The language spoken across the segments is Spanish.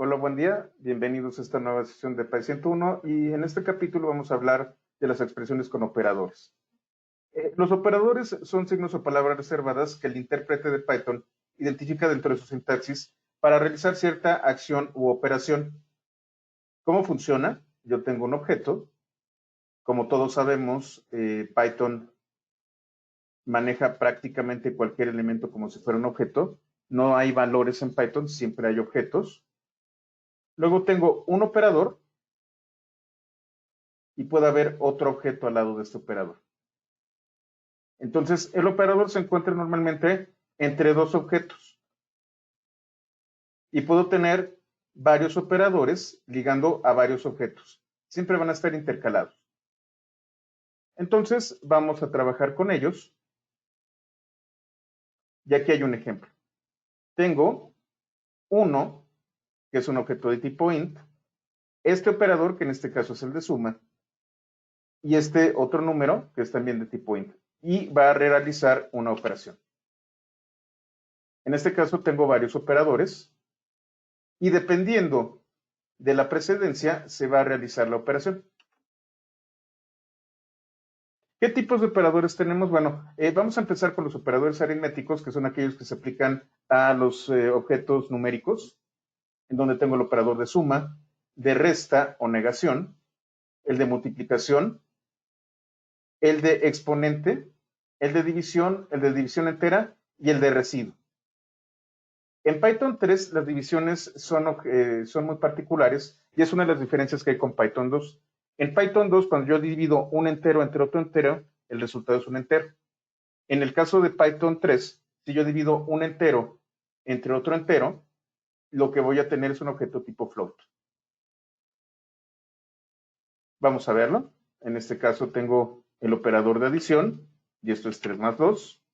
Hola, buen día. Bienvenidos a esta nueva sesión de Py 101 y en este capítulo vamos a hablar de las expresiones con operadores. Los operadores son signos o palabras reservadas que el intérprete de Python identifica dentro de su sintaxis para realizar cierta acción u operación. ¿Cómo funciona? Yo tengo un objeto. Como todos sabemos, Python maneja prácticamente cualquier elemento como si fuera un objeto. No hay valores en Python, siempre hay objetos. Luego tengo un operador y puede haber otro objeto al lado de este operador. Entonces, el operador se encuentra normalmente entre dos objetos. Y puedo tener varios operadores ligando a varios objetos. Siempre van a estar intercalados. Entonces, vamos a trabajar con ellos. Y aquí hay un ejemplo. Tengo uno, que es un objeto de tipo int, este operador, que en este caso es el de suma, y este otro número, que es también de tipo int, y va a realizar una operación. En este caso tengo varios operadores, y dependiendo de la precedencia, se va a realizar la operación. ¿Qué tipos de operadores tenemos? Bueno, vamos a empezar con los operadores aritméticos, que son aquellos que se aplican a los objetos numéricos, en donde tengo el operador de suma, de resta o negación, el de multiplicación, el de exponente, el de división entera y el de residuo. En Python 3 las divisiones son muy particulares y es una de las diferencias que hay con Python 2. En Python 2, cuando yo divido un entero entre otro entero, el resultado es un entero. En el caso de Python 3, si yo divido un entero entre otro entero, lo que voy a tener es un objeto tipo float. Vamos a verlo. En este caso tengo el operador de adición, y esto es 3 más 2.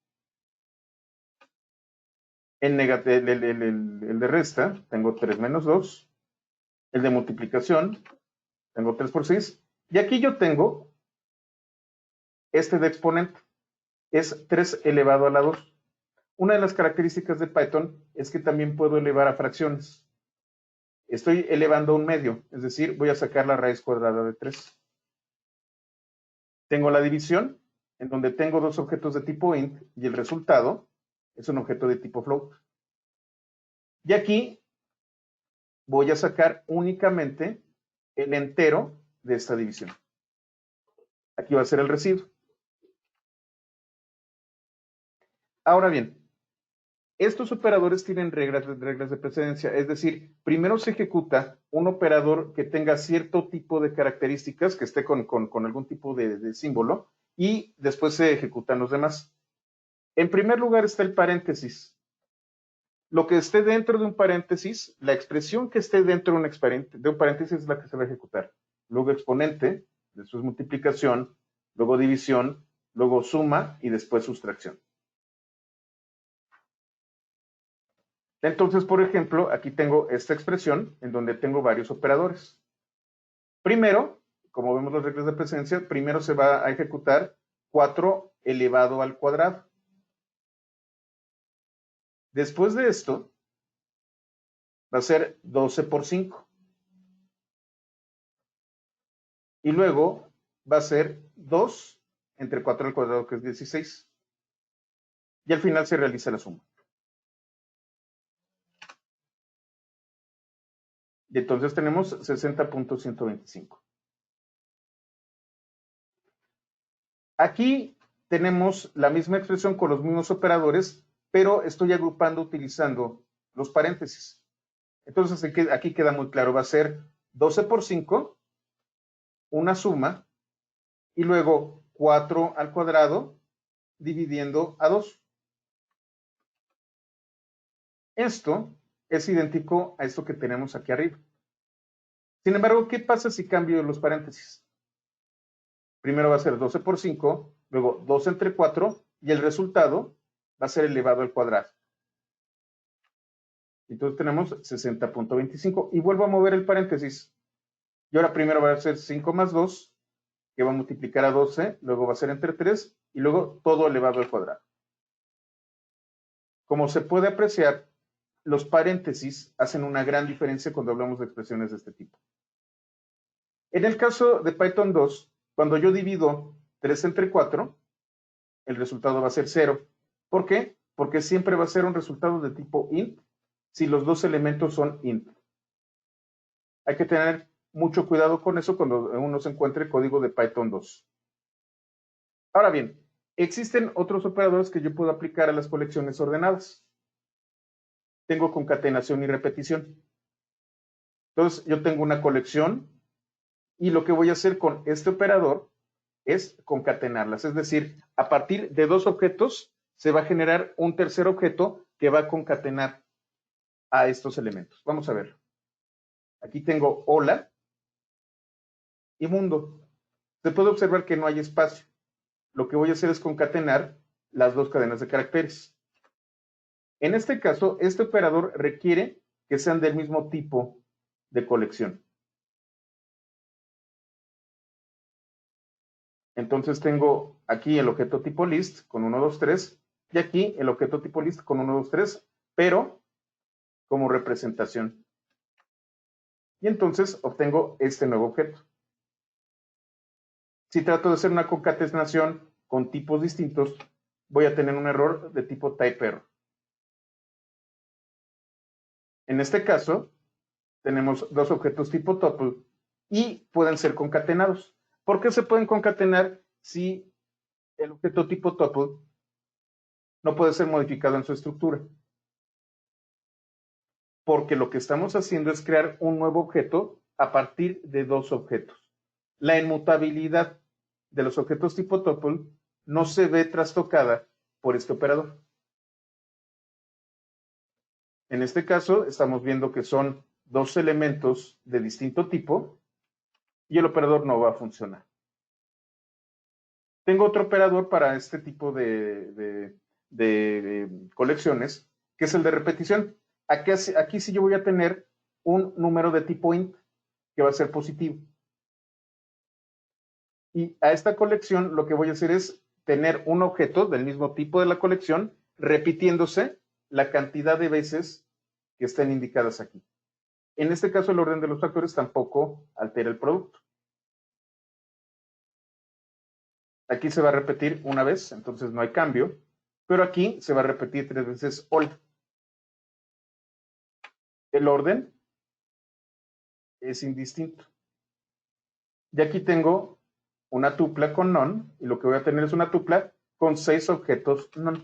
El de resta, tengo 3 menos 2. El de multiplicación, tengo 3 por 6. Y aquí yo tengo este de exponente, es 3 elevado a la 2. Una de las características de Python es que también puedo elevar a fracciones. Estoy elevando a un medio, es decir, voy a sacar la raíz cuadrada de 3. Tengo la división, en donde tengo dos objetos de tipo int y el resultado es un objeto de tipo float. Y aquí voy a sacar únicamente el entero de esta división. Aquí va a ser el residuo. Ahora bien, estos operadores tienen reglas de precedencia, es decir, primero se ejecuta un operador que tenga cierto tipo de características, que esté con algún tipo de símbolo, y después se ejecutan los demás. En primer lugar está el paréntesis. Lo que esté dentro de un paréntesis, la expresión que esté dentro de un paréntesis es la que se va a ejecutar. Luego exponente, después multiplicación, luego división, luego suma y después sustracción. Entonces, por ejemplo, aquí tengo esta expresión en donde tengo varios operadores. Primero, como vemos las reglas de precedencia, primero se va a ejecutar 4 elevado al cuadrado. Después de esto, va a ser 12 por 5. Y luego va a ser 2 entre 4 al cuadrado, que es 16. Y al final se realiza la suma. Y entonces tenemos 60.125. Aquí tenemos la misma expresión con los mismos operadores, pero estoy agrupando utilizando los paréntesis. Entonces aquí queda muy claro, va a ser 12 por 5, una suma, y luego 4 al cuadrado dividiendo a 2. Esto es idéntico a esto que tenemos aquí arriba. Sin embargo, ¿qué pasa si cambio los paréntesis? Primero va a ser 12 por 5, luego 2 entre 4, y el resultado va a ser elevado al cuadrado. Entonces tenemos 60.25, y vuelvo a mover el paréntesis. Y ahora primero va a ser 5 más 2, que va a multiplicar a 12, luego va a ser entre 3, y luego todo elevado al cuadrado. Como se puede apreciar, los paréntesis hacen una gran diferencia cuando hablamos de expresiones de este tipo. En el caso de Python 2, cuando yo divido 3 entre 4, el resultado va a ser 0. ¿Por qué? Porque siempre va a ser un resultado de tipo int si los dos elementos son int. Hay que tener mucho cuidado con eso cuando uno se encuentre código de Python 2. Ahora bien, existen otros operadores que yo puedo aplicar a las colecciones ordenadas. Tengo concatenación y repetición. Entonces, yo tengo una colección y lo que voy a hacer con este operador es concatenarlas. Es decir, a partir de dos objetos se va a generar un tercer objeto que va a concatenar a estos elementos. Vamos a ver. Aquí tengo hola y mundo. Se puede observar que no hay espacio. Lo que voy a hacer es concatenar las dos cadenas de caracteres. En este caso, este operador requiere que sean del mismo tipo de colección. Entonces tengo aquí el objeto tipo list con 1, 2, 3 y aquí el objeto tipo list con 1, 2, 3, pero como representación. Y entonces obtengo este nuevo objeto. Si trato de hacer una concatenación con tipos distintos, voy a tener un error de tipo type error. En este caso, tenemos dos objetos tipo tuple y pueden ser concatenados. ¿Por qué se pueden concatenar si el objeto tipo tuple no puede ser modificado en su estructura? Porque lo que estamos haciendo es crear un nuevo objeto a partir de dos objetos. La inmutabilidad de los objetos tipo tuple no se ve trastocada por este operador. En este caso, estamos viendo que son dos elementos de distinto tipo y el operador no va a funcionar. Tengo otro operador para este tipo de colecciones, que es el de repetición. Aquí sí yo voy a tener un número de tipo int que va a ser positivo. Y a esta colección lo que voy a hacer es tener un objeto del mismo tipo de la colección repitiéndose la cantidad de veces que estén indicadas aquí. En este caso, el orden de los factores tampoco altera el producto. Aquí se va a repetir una vez, entonces no hay cambio, pero aquí se va a repetir 3 veces hola. El orden es indistinto. Y aquí tengo una tupla con none, y lo que voy a tener es una tupla con 6 objetos none.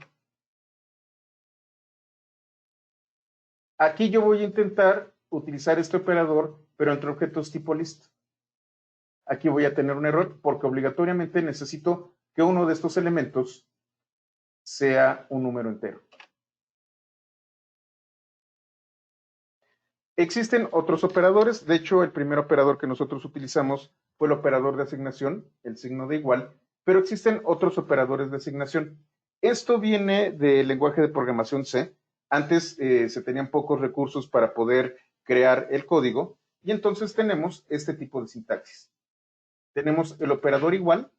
Aquí yo voy a intentar utilizar este operador, pero entre objetos tipo list. Aquí voy a tener un error porque obligatoriamente necesito que uno de estos elementos sea un número entero. Existen otros operadores, de hecho el primer operador que nosotros utilizamos fue el operador de asignación, el signo de igual, pero existen otros operadores de asignación. Esto viene del lenguaje de programación C. Antes se tenían pocos recursos para poder crear el código y entonces tenemos este tipo de sintaxis. Tenemos el operador igual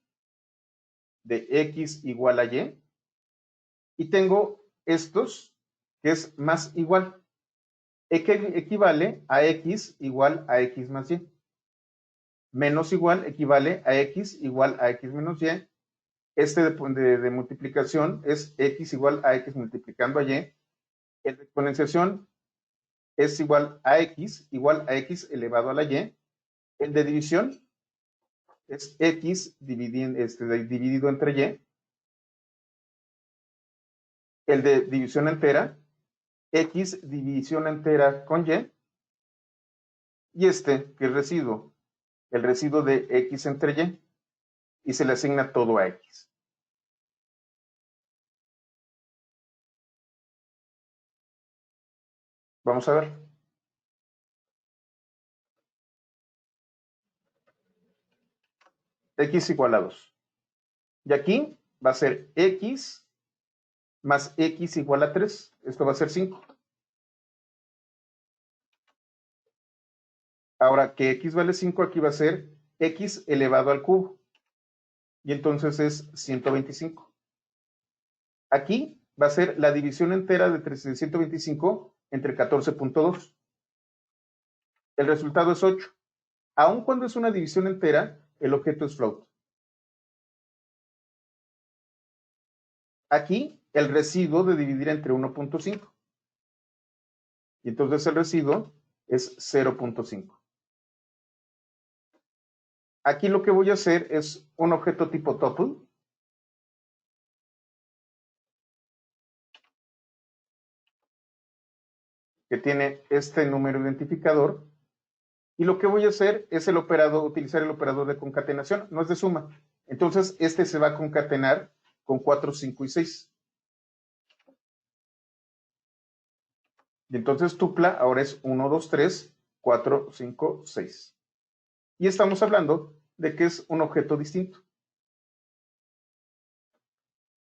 de x igual a y y tengo estos que es más igual. Equivale a x igual a x más y. Menos igual equivale a x igual a x menos y. Este de multiplicación es x igual a x multiplicando a y. El de exponenciación es igual a x elevado a la y. El de división es x dividido entre y. El de división entera, x división entera con y. Y este, que es residuo, el residuo de x entre y. Y se le asigna todo a x. Vamos a ver. X igual a 2. Y aquí va a ser x más x igual a 3. Esto va a ser 5. Ahora que x vale 5, aquí va a ser x elevado al cubo. Y entonces es 125. Aquí va a ser la división entera de 125 entre 14.2. El resultado es 8. Aun cuando es una división entera, el objeto es float. Aquí, el residuo de dividir entre 1.5. Y entonces el residuo es 0.5. Aquí lo que voy a hacer es un objeto tipo tuple. Que tiene este número identificador. Y lo que voy a hacer es utilizar el operador de concatenación, no es de suma. Entonces, este se va a concatenar con 4, 5 y 6. Y entonces tupla ahora es 1, 2, 3, 4, 5, 6. Y estamos hablando de que es un objeto distinto.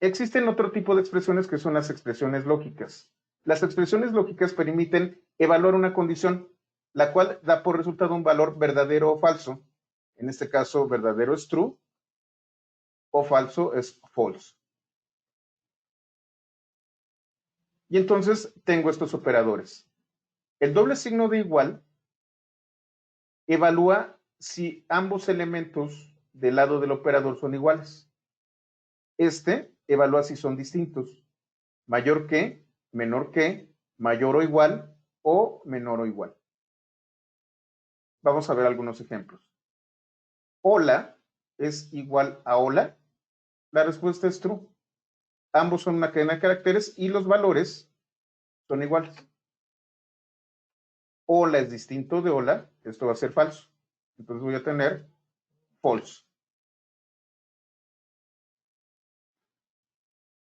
Existen otro tipo de expresiones que son las expresiones lógicas. Las expresiones lógicas permiten evaluar una condición, la cual da por resultado un valor verdadero o falso. En este caso, verdadero es true o falso es false. Y entonces tengo estos operadores. El doble signo de igual evalúa si ambos elementos del lado del operador son iguales. Este evalúa si son distintos. Mayor que, menor que, mayor o igual o menor o igual. Vamos a ver algunos ejemplos. Hola es igual a hola. La respuesta es true. Ambos son una cadena de caracteres y los valores son iguales. Hola es distinto de hola. Esto va a ser falso. Entonces voy a tener false.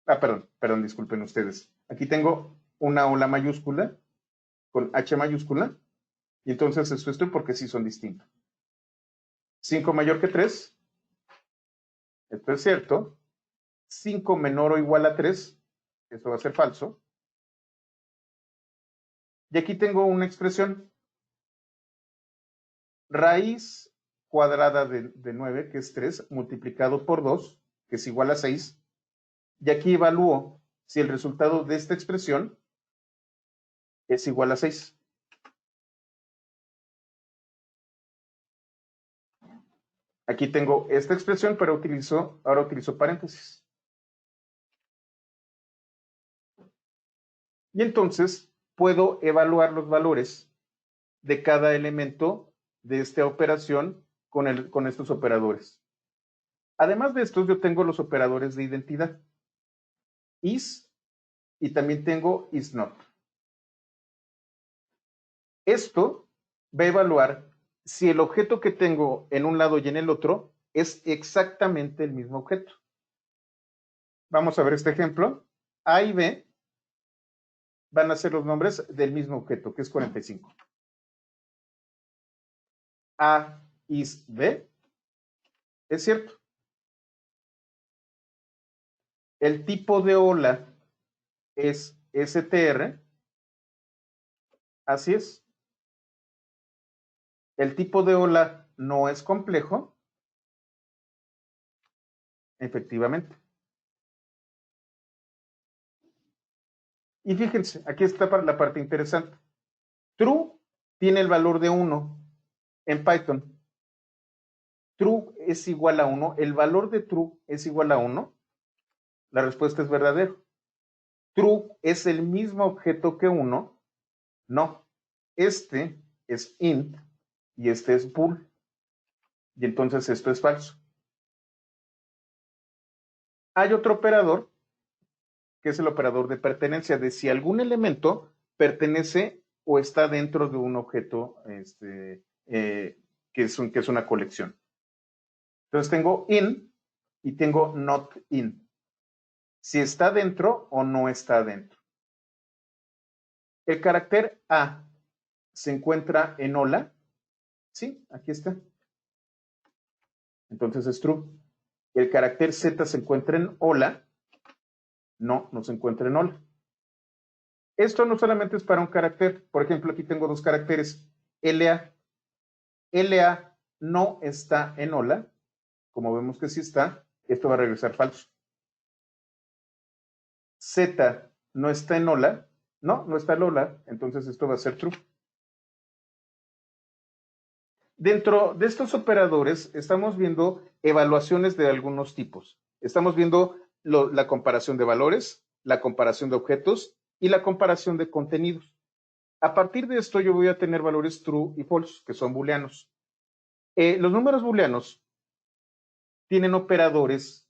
Perdón, disculpen ustedes. Aquí tengo una hola mayúscula con H mayúscula. Y entonces esto es true porque sí son distintos. 5 mayor que 3. Esto es cierto. 5 menor o igual a 3. Esto va a ser falso. Y aquí tengo una expresión. Raíz cuadrada de 9, que es 3, multiplicado por 2, que es igual a 6. Y aquí evalúo si el resultado de esta expresión es igual a 6. Aquí tengo esta expresión, pero ahora utilizo paréntesis. Y entonces puedo evaluar los valores de cada elemento de esta operación con estos operadores. Además de estos, yo tengo los operadores de identidad. Is y también tengo is not. Esto va a evaluar si el objeto que tengo en un lado y en el otro es exactamente el mismo objeto. Vamos a ver este ejemplo. A y B van a ser los nombres del mismo objeto, que es 45. A is B. Es cierto. El tipo de ola es str. Así es. El tipo de ola no es complejo. Efectivamente. Y fíjense, aquí está la parte interesante. True tiene el valor de 1 en Python. True es igual a 1. El valor de true es igual a 1. La respuesta es verdadero. True es el mismo objeto que 1. No. Este es int y este es bool. Y entonces esto es falso. Hay otro operador que es el operador de pertenencia, de si algún elemento pertenece o está dentro de un objeto que es una colección. Entonces tengo in y tengo not in. Si está dentro o no está dentro. El carácter A se encuentra en hola. Sí, aquí está. Entonces es true. El carácter Z se encuentra en hola. No, no se encuentra en hola. Esto no solamente es para un carácter. Por ejemplo, aquí tengo dos caracteres. LA. LA no está en hola. Como vemos que sí está, esto va a regresar falso. Z no está en hola. No, no está Lola, entonces esto va a ser true. Dentro de estos operadores estamos viendo evaluaciones de algunos tipos. Estamos viendo la comparación de valores, la comparación de objetos y la comparación de contenidos. A partir de esto yo voy a tener valores true y false, que son booleanos. Los números booleanos tienen operadores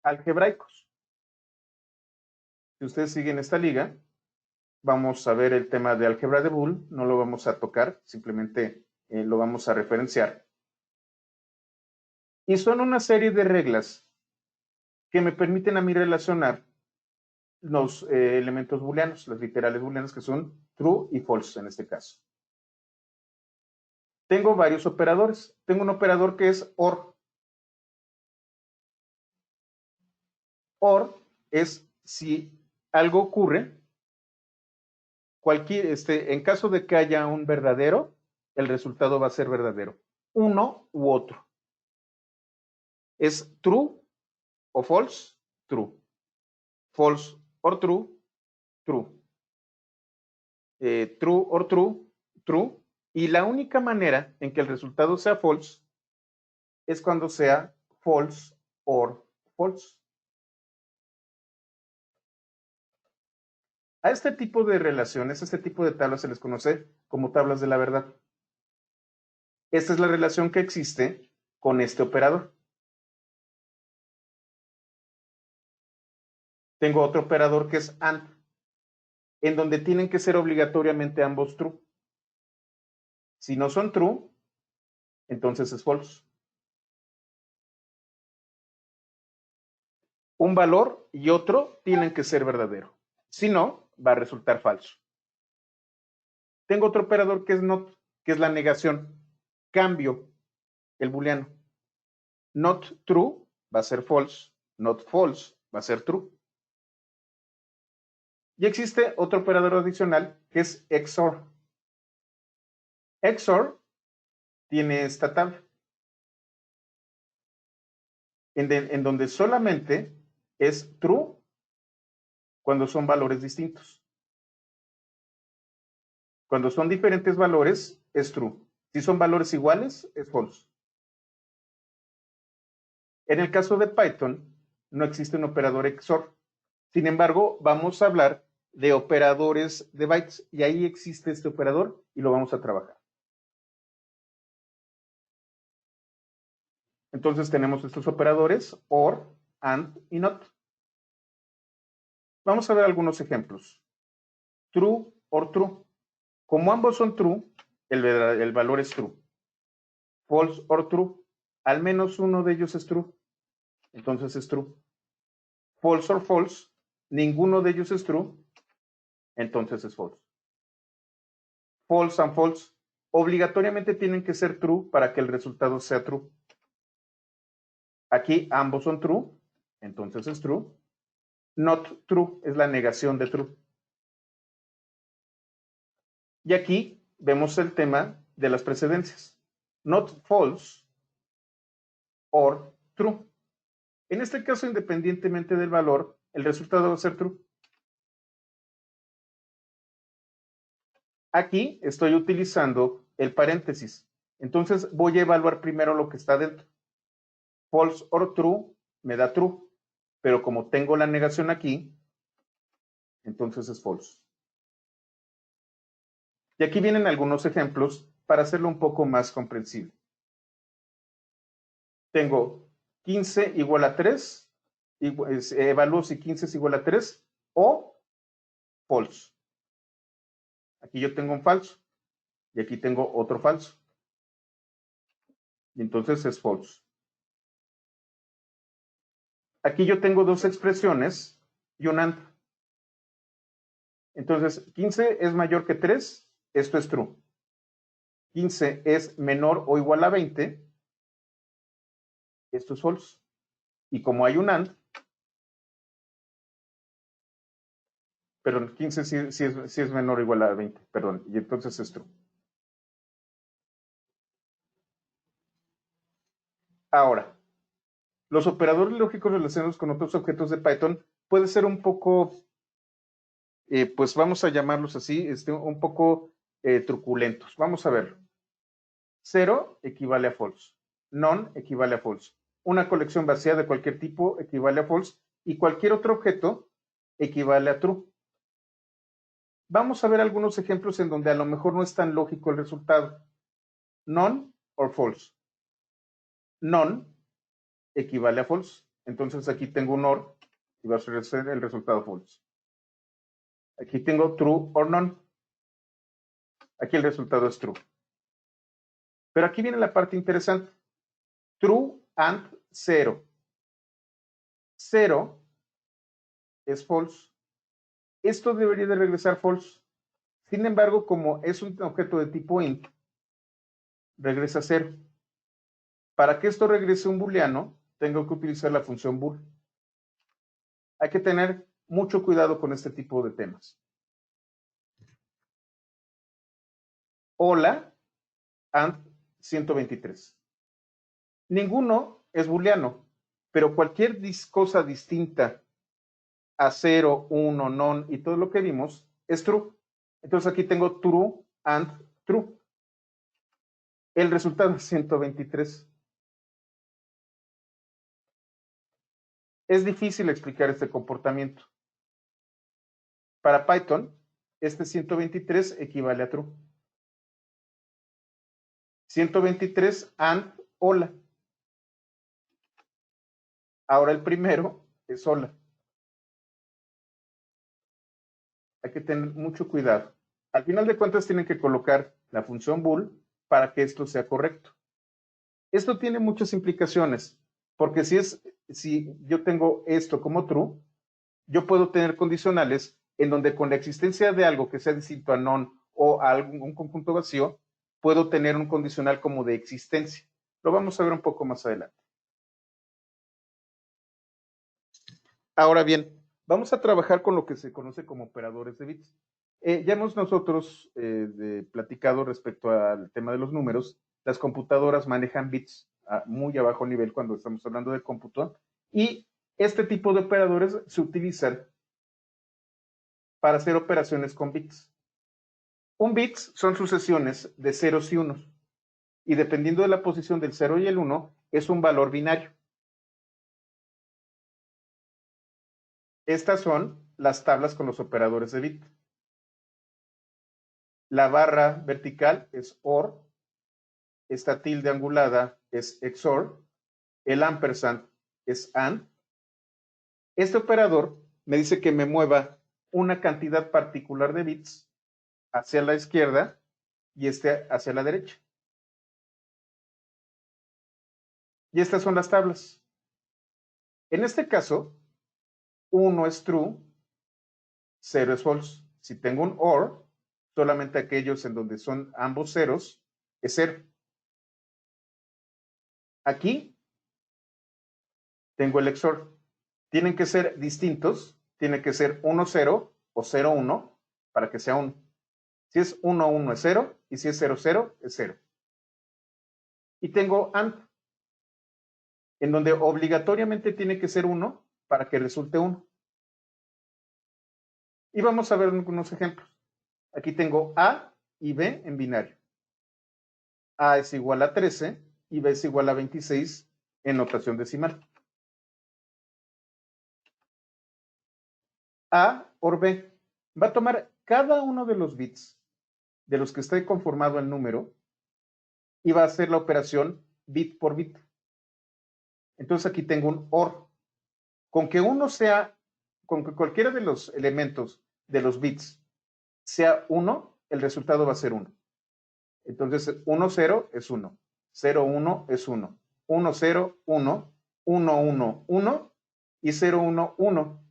algebraicos. Si ustedes siguen esta liga, vamos a ver el tema de álgebra de Boole, no lo vamos a tocar, simplemente lo vamos a referenciar. Y son una serie de reglas que me permiten a mí relacionar los elementos booleanos, las literales booleanas, que son true y false en este caso. Tengo varios operadores. Tengo un operador que es OR. OR es si algo ocurre, en caso de que haya un verdadero, el resultado va a ser verdadero. Uno u otro. Es true o false, true. False or true, true. True or true, true. Y la única manera en que el resultado sea false es cuando sea false or false. A este tipo de relaciones, a este tipo de tablas se les conoce como tablas de la verdad. Esta es la relación que existe con este operador. Tengo otro operador que es AND, en donde tienen que ser obligatoriamente ambos true. Si no son true, entonces es false. Un valor y otro tienen que ser verdadero. Si no, va a resultar falso. Tengo otro operador que es not, que es la negación. Cambio el booleano. Not true va a ser false. Not false va a ser true. Y existe otro operador adicional que es XOR. XOR tiene esta tabla, en donde solamente es true cuando son valores distintos. Cuando son diferentes valores, es true. Si son valores iguales, es false. En el caso de Python, no existe un operador XOR. Sin embargo, vamos a hablar de operadores de bytes y ahí existe este operador y lo vamos a trabajar. Entonces tenemos estos operadores OR, AND y NOT. Vamos a ver algunos ejemplos. True or true. Como ambos son true, el valor es true. False or true. Al menos uno de ellos es true. Entonces es true. False or false. Ninguno de ellos es true. Entonces es false. False and false. Obligatoriamente tienen que ser true para que el resultado sea true. Aquí ambos son true. Entonces es true. Not true es la negación de true. Y aquí vemos el tema de las precedencias. Not false or true. En este caso, independientemente del valor, el resultado va a ser true. Aquí estoy utilizando el paréntesis. Entonces voy a evaluar primero lo que está dentro. False or true me da true. Pero como tengo la negación aquí, entonces es false. Y aquí vienen algunos ejemplos para hacerlo un poco más comprensible. Tengo 15 igual a 3, evalúo si 15 es igual a 3 o false. Aquí yo tengo un falso y aquí tengo otro falso. Y entonces es false. Aquí yo tengo dos expresiones y un AND. Entonces, 15 es mayor que 3, esto es true. 15 es menor o igual a 20, esto es false. Y como hay un AND, perdón, 15 sí es menor o igual a 20, perdón, y entonces es true. Ahora, los operadores lógicos relacionados con otros objetos de Python puede ser un poco pues vamos a llamarlos así, un poco truculentos. Vamos a verlo. 0 equivale a false. None equivale a false. Una colección vacía de cualquier tipo equivale a false y cualquier otro objeto equivale a true. Vamos a ver algunos ejemplos en donde a lo mejor no es tan lógico el resultado. None or false. None equivale a false. Entonces aquí tengo un OR y va a ser el resultado false. Aquí tengo true or none. Aquí el resultado es true. Pero aquí viene la parte interesante. True and 0. 0 es false. Esto debería de regresar false. Sin embargo, como es un objeto de tipo int, regresa 0. Para que esto regrese un booleano, tengo que utilizar la función bool. Hay que tener mucho cuidado con este tipo de temas. Hola and 123. Ninguno es booleano, pero cualquier cosa distinta a 0, 1, none y todo lo que vimos es true. Entonces aquí tengo true and true. El resultado es 123. Es difícil explicar este comportamiento. Para Python, este 123 equivale a true. 123 and hola. Ahora el primero es hola. Hay que tener mucho cuidado. Al final de cuentas tienen que colocar la función bool para que esto sea correcto. Esto tiene muchas implicaciones, porque si yo tengo esto como true, yo puedo tener condicionales en donde con la existencia de algo que sea distinto a none o a algún conjunto vacío, puedo tener un condicional como de existencia. Lo vamos a ver un poco más adelante. Ahora bien, vamos a trabajar con lo que se conoce como operadores de bits. Ya hemos nosotros platicado respecto al tema de los números. Las computadoras manejan bits a muy a bajo nivel cuando estamos hablando de cómputo y este tipo de operadores se utilizan para hacer operaciones con bits. Un bit son sucesiones de ceros y unos y dependiendo de la posición del 0 y el 1 es un valor binario. Estas son las tablas con los operadores de bit. La barra vertical es OR, esta tilde angulada es XOR, el ampersand es AND. Este operador me dice que me mueva una cantidad particular de bits hacia la izquierda y este hacia la derecha. Y estas son las tablas. En este caso, 1 es true, 0 es false. Si tengo un OR, solamente aquellos en donde son ambos ceros, es 0. Aquí tengo el XOR. Tienen que ser distintos, tiene que ser 1, 0 o 0, 1 para que sea 1. Si es 1, 1 es 0 y si es 0, 0 es 0. Y tengo AND, en donde obligatoriamente tiene que ser 1 para que resulte 1. Y vamos a ver algunos ejemplos. Aquí tengo A y B en binario. A es igual a 13 y B es igual a 26 en notación decimal. A por B va a tomar cada uno de los bits de los que esté conformado el número y va a hacer la operación bit por bit. Entonces aquí tengo un OR. Con que cualquiera de los elementos de los bits sea 1, el resultado va a ser 1. Entonces 1, 0 es 1, 0, 1 es 1, 1, 0, 1, 1, 1, 1 y 0, 1, 1.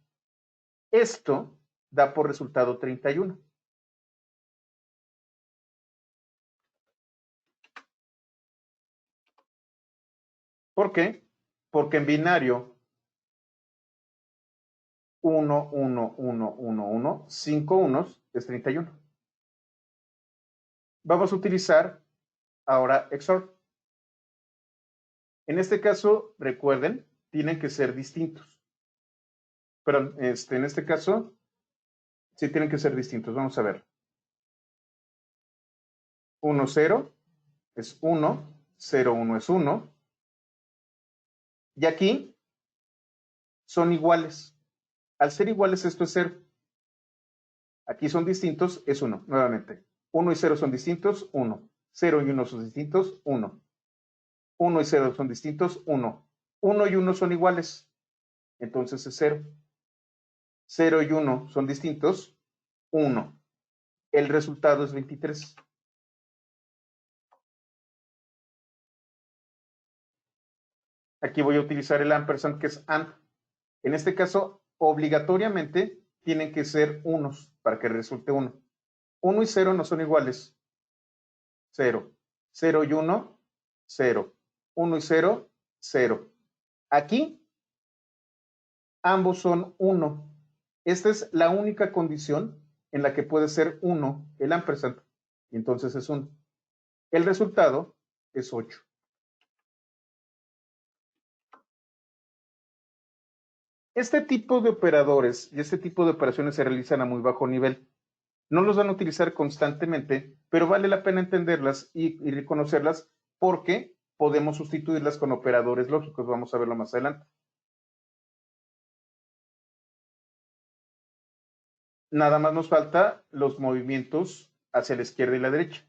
Esto da por resultado 31. ¿Por qué? Porque en binario 1, 1, 1, 1, 1, 5 unos es 31. Vamos a utilizar ahora XOR. En este caso, recuerden, tienen que ser distintos. Pero en este caso, Sí, tienen que ser distintos. Vamos a ver. 1, 0 es 1, 0, 1 es 1. Y aquí son iguales. Al ser iguales, esto es 0. Aquí son distintos, es 1, nuevamente. 1 y 0 son distintos, 1. 0 y 1 son distintos, 1. 1 y 0 son distintos, 1. 1 y 1 son iguales, entonces es 0. 0 y 1 son distintos, 1. El resultado es 23. Aquí voy a utilizar el ampersand, que es AND. En este caso, obligatoriamente tienen que ser unos para que resulte 1. 1 y 0 no son iguales. 0. 0 y 1, 0. 1 y 0, 0. Aquí, ambos son 1. Esta es la única condición en la que puede ser 1 el ampersand. Y entonces es 1. El resultado es 8. Este tipo de operadores y este tipo de operaciones se realizan a muy bajo nivel. No los van a utilizar constantemente, pero vale la pena entenderlas y reconocerlas porque podemos sustituirlas con operadores lógicos. Vamos a verlo más adelante. Nada más nos falta los movimientos hacia la izquierda y la derecha.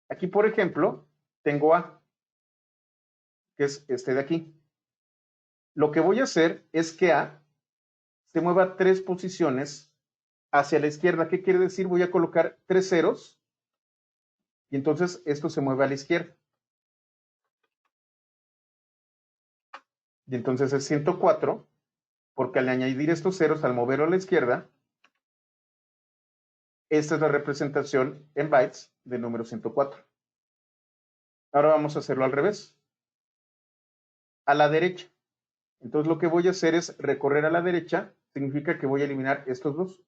Aquí, por ejemplo, tengo A, que es este de aquí. Lo que voy a hacer es que A se mueva 3 posiciones hacia la izquierda. ¿Qué quiere decir? Voy a colocar 3 ceros y entonces esto se mueve a la izquierda. Y entonces es 104, porque al añadir estos ceros, al moverlo a la izquierda, esta es la representación en bytes del número 104. Ahora vamos a hacerlo al revés. A la derecha. Entonces lo que voy a hacer es recorrer a la derecha, significa que voy a eliminar estos dos.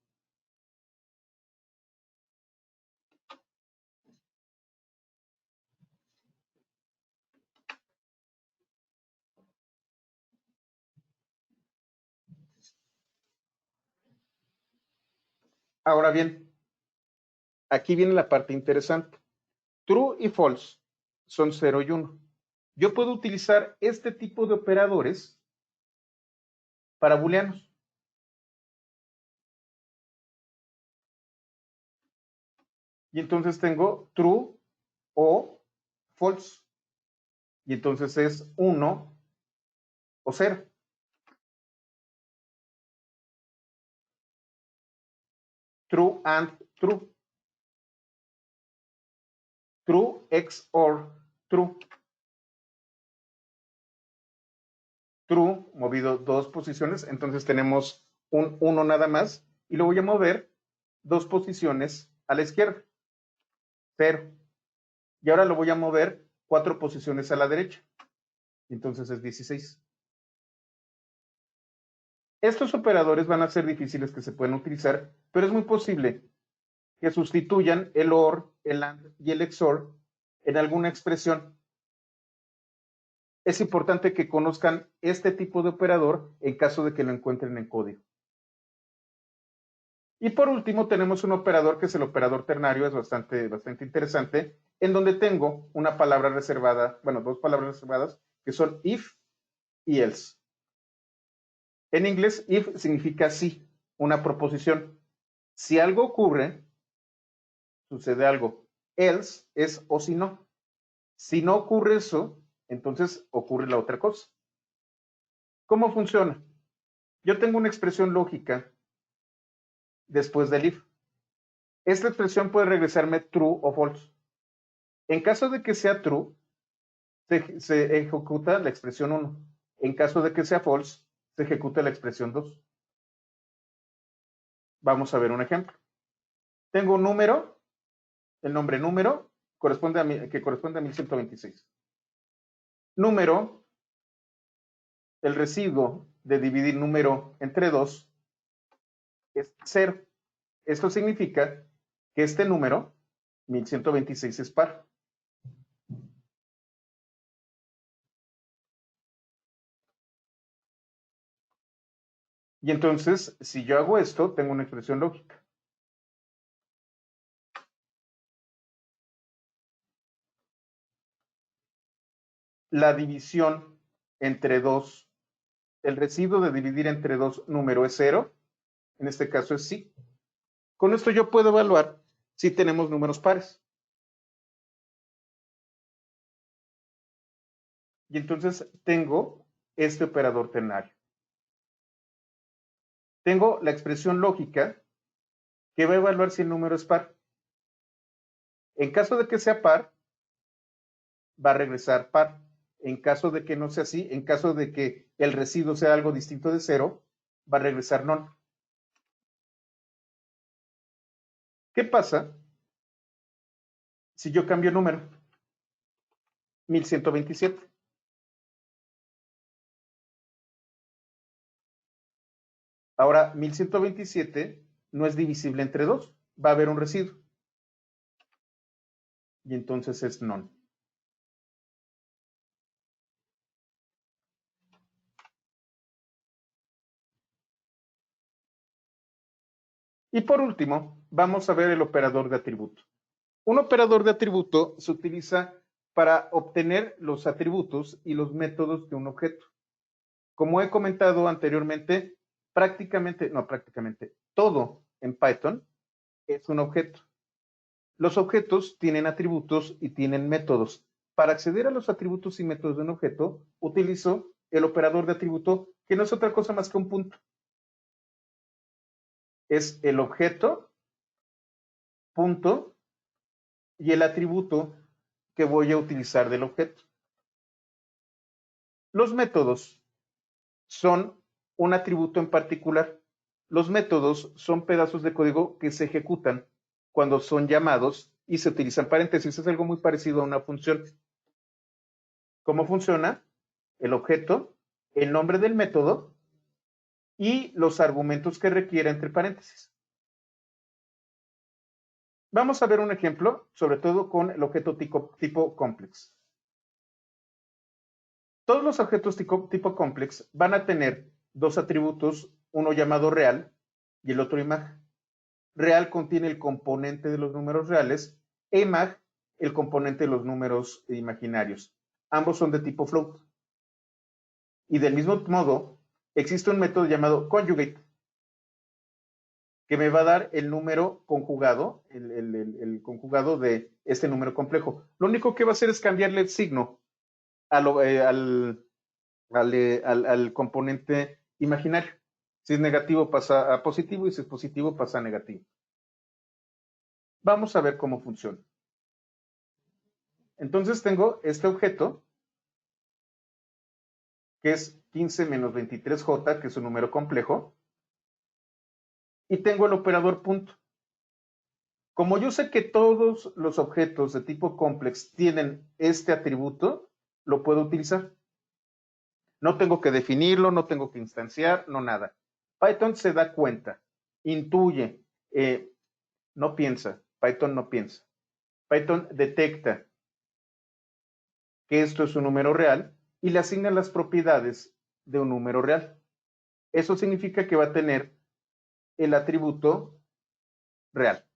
Ahora bien, aquí viene la parte interesante. True y false son 0 y 1. Yo puedo utilizar este tipo de operadores para booleanos. Y entonces tengo true o false. Y entonces es 1 o 0. True and true. True XOR true. True, movido 2 posiciones, entonces tenemos un 1 nada más, y lo voy a mover 2 posiciones a la izquierda, 0. Y ahora lo voy a mover 4 posiciones a la derecha, entonces es 16. Estos operadores van a ser difíciles que se puedan utilizar, pero es muy posible que sustituyan el OR, el AND y el XOR en alguna expresión. Es importante que conozcan este tipo de operador en caso de que lo encuentren en código. Y por último tenemos un operador que es el operador ternario, es bastante interesante, en donde tengo una palabra reservada, bueno, 2 palabras reservadas, que son if y else. En inglés, if significa sí, una proposición. Si algo ocurre, sucede algo. Else es o si no. Si no ocurre eso, entonces ocurre la otra cosa. ¿Cómo funciona? Yo tengo una expresión lógica después del if. Esta expresión puede regresarme true o false. En caso de que sea true, se ejecuta la expresión 1. En caso de que sea false, se ejecuta la expresión 2. Vamos a ver un ejemplo. Tengo un número, el nombre número, que corresponde a 1126. Número, el residuo de dividir número entre 2 es 0. Esto significa que este número, 1126, es par. Y entonces, si yo hago esto, tengo una expresión lógica. la división entre 2, el residuo de dividir entre 2 número es 0, en este caso es sí. Con esto yo puedo evaluar si tenemos números pares. Y entonces tengo este operador ternario. Tengo la expresión lógica que va a evaluar si el número es par. En caso de que sea par, va a regresar par. En caso de que no sea así, en caso de que el residuo sea algo distinto de 0, va a regresar non. ¿Qué pasa si yo cambio número? 1127. Ahora, 1127 no es divisible entre 2. Va a haber un residuo. Y entonces es non. Y por último, vamos a ver el operador de atributo. Un operador de atributo se utiliza para obtener los atributos y los métodos de un objeto. Como he comentado anteriormente, todo en Python es un objeto. Los objetos tienen atributos y tienen métodos. Para acceder a los atributos y métodos de un objeto, utilizo el operador de atributo, que no es otra cosa más que un punto. Es el objeto, punto, y el atributo que voy a utilizar del objeto. Los métodos son un atributo en particular. Los métodos son pedazos de código que se ejecutan cuando son llamados y se utilizan paréntesis. Es algo muy parecido a una función. ¿Cómo funciona? El objeto, el nombre del método y los argumentos que requiere entre paréntesis. Vamos a ver un ejemplo, sobre todo con el objeto tipo complex. Todos los objetos tipo complex van a tener dos atributos, uno llamado real y el otro imag. Real contiene el componente de los números reales e imag el componente de los números imaginarios. Ambos son de tipo float. Y del mismo modo, existe un método llamado conjugate, que me va a dar el número conjugado, el conjugado de este número complejo. Lo único que va a hacer es cambiarle el signo al componente imaginario. Si es negativo pasa a positivo y si es positivo pasa a negativo. Vamos a ver cómo funciona. Entonces tengo este objeto, que es 15 menos 23j, que es un número complejo, y tengo el operador punto. Como yo sé que todos los objetos de tipo complex tienen este atributo, lo puedo utilizar. No tengo que definirlo, no tengo que instanciar, no nada. Python se da cuenta, intuye, no piensa. Python no piensa. Python detecta que esto es un número real y le asigna las propiedades de un número real. Eso significa que va a tener el atributo real.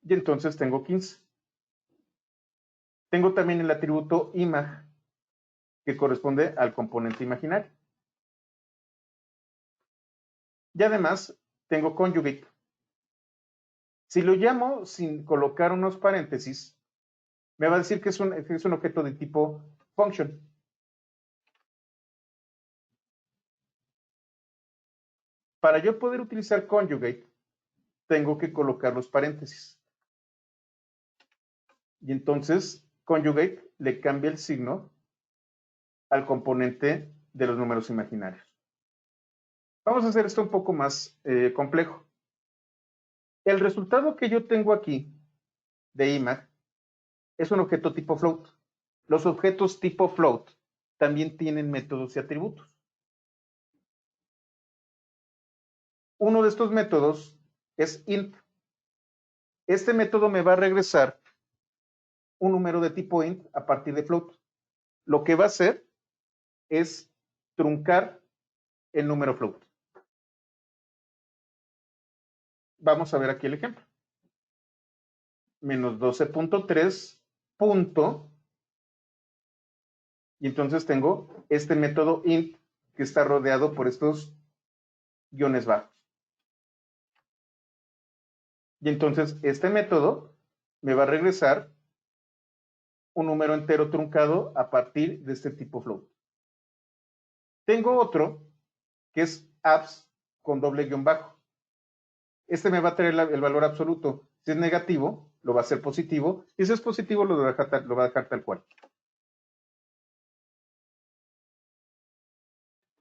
Y entonces tengo 15. Tengo también el atributo imag, que corresponde al componente imaginario. Y además tengo conjugate. Si lo llamo sin colocar unos paréntesis, me va a decir que es un objeto de tipo function. Para yo poder utilizar conjugate, tengo que colocar los paréntesis. Y entonces conjugate le cambia el signo al componente de los números imaginarios. Vamos a hacer esto un poco más complejo. El resultado que yo tengo aquí de imag es un objeto tipo float. Los objetos tipo float también tienen métodos y atributos. Uno de estos métodos es int. Este método me va a regresar un número de tipo int a partir de float. Lo que va a hacer es truncar el número float. Vamos a ver aquí el ejemplo. menos 12.3 punto, y entonces tengo este método int que está rodeado por estos guiones bajos. Y entonces este método me va a regresar un número entero truncado a partir de este tipo float. Tengo otro que es abs con doble guión bajo. Este me va a traer el valor absoluto. Si es negativo, lo va a hacer positivo. Y si es positivo, lo va a dejar tal cual.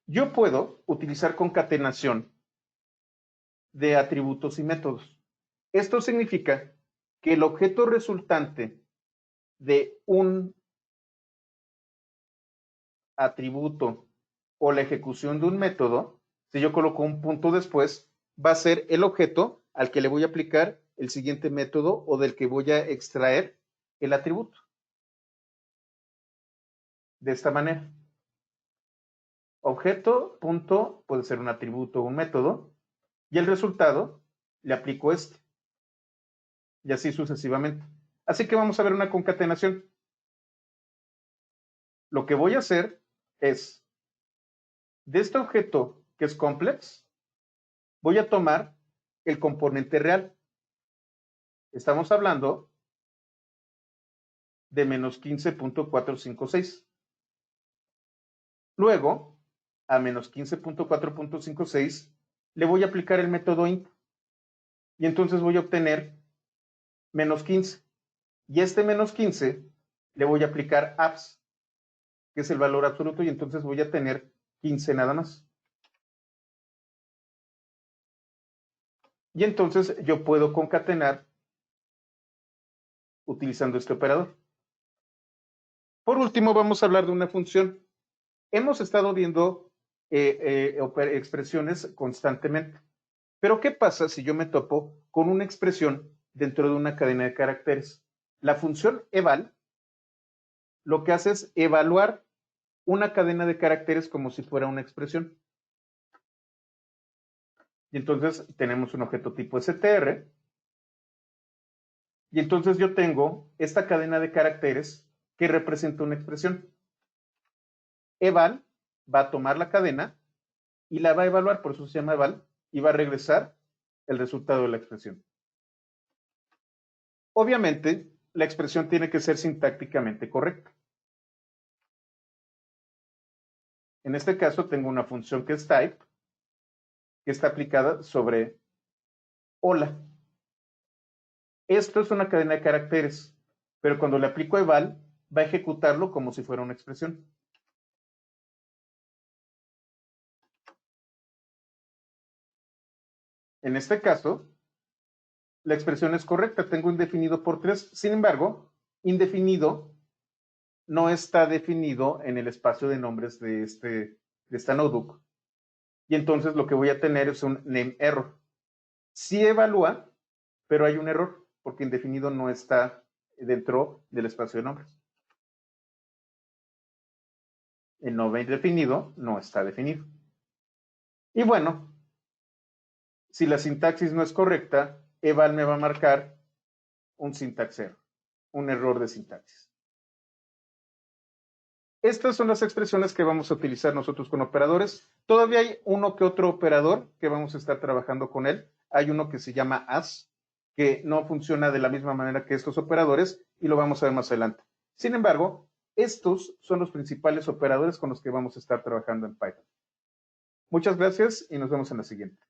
Yo puedo utilizar concatenación de atributos y métodos. Esto significa que el objeto resultante de un atributo o la ejecución de un método, si yo coloco un punto después, va a ser el objeto al que le voy a aplicar el siguiente método o del que voy a extraer el atributo. De esta manera. Objeto, punto, puede ser un atributo o un método, y el resultado le aplico este. Y así sucesivamente. Así que vamos a ver una concatenación. Lo que voy a hacer es, de este objeto que es complex, voy a tomar el componente real. Estamos hablando de menos 15.456. Luego, a menos 15.456, le voy a aplicar el método int. Y entonces voy a obtener menos 15. Y este menos 15 le voy a aplicar abs, que es el valor absoluto, y entonces voy a tener 15 nada más. Y entonces yo puedo concatenar utilizando este operador. Por último, vamos a hablar de una función. Hemos estado viendo expresiones constantemente. Pero ¿qué pasa si yo me topo con una expresión dentro de una cadena de caracteres? La función eval lo que hace es evaluar una cadena de caracteres como si fuera una expresión. Y entonces tenemos un objeto tipo str. Y entonces yo tengo esta cadena de caracteres que representa una expresión. Eval va a tomar la cadena y la va a evaluar, por eso se llama eval, y va a regresar el resultado de la expresión. Obviamente, la expresión tiene que ser sintácticamente correcta. En este caso tengo una función que es type, que está aplicada sobre hola. Esto es una cadena de caracteres, pero cuando le aplico eval, va a ejecutarlo como si fuera una expresión. En este caso, la expresión es correcta, tengo indefinido por 3. Sin embargo, indefinido no está definido en el espacio de nombres de esta notebook. Y entonces lo que voy a tener es un name error. Sí evalúa, pero hay un error, porque indefinido no está dentro del espacio de nombres. El nombre indefinido no está definido. Y bueno, si la sintaxis no es correcta, eval me va a marcar un syntax error, un error de sintaxis. Estas son las expresiones que vamos a utilizar nosotros con operadores. Todavía hay uno que otro operador que vamos a estar trabajando con él. Hay uno que se llama as, que no funciona de la misma manera que estos operadores y lo vamos a ver más adelante. Sin embargo, estos son los principales operadores con los que vamos a estar trabajando en Python. Muchas gracias y nos vemos en la siguiente.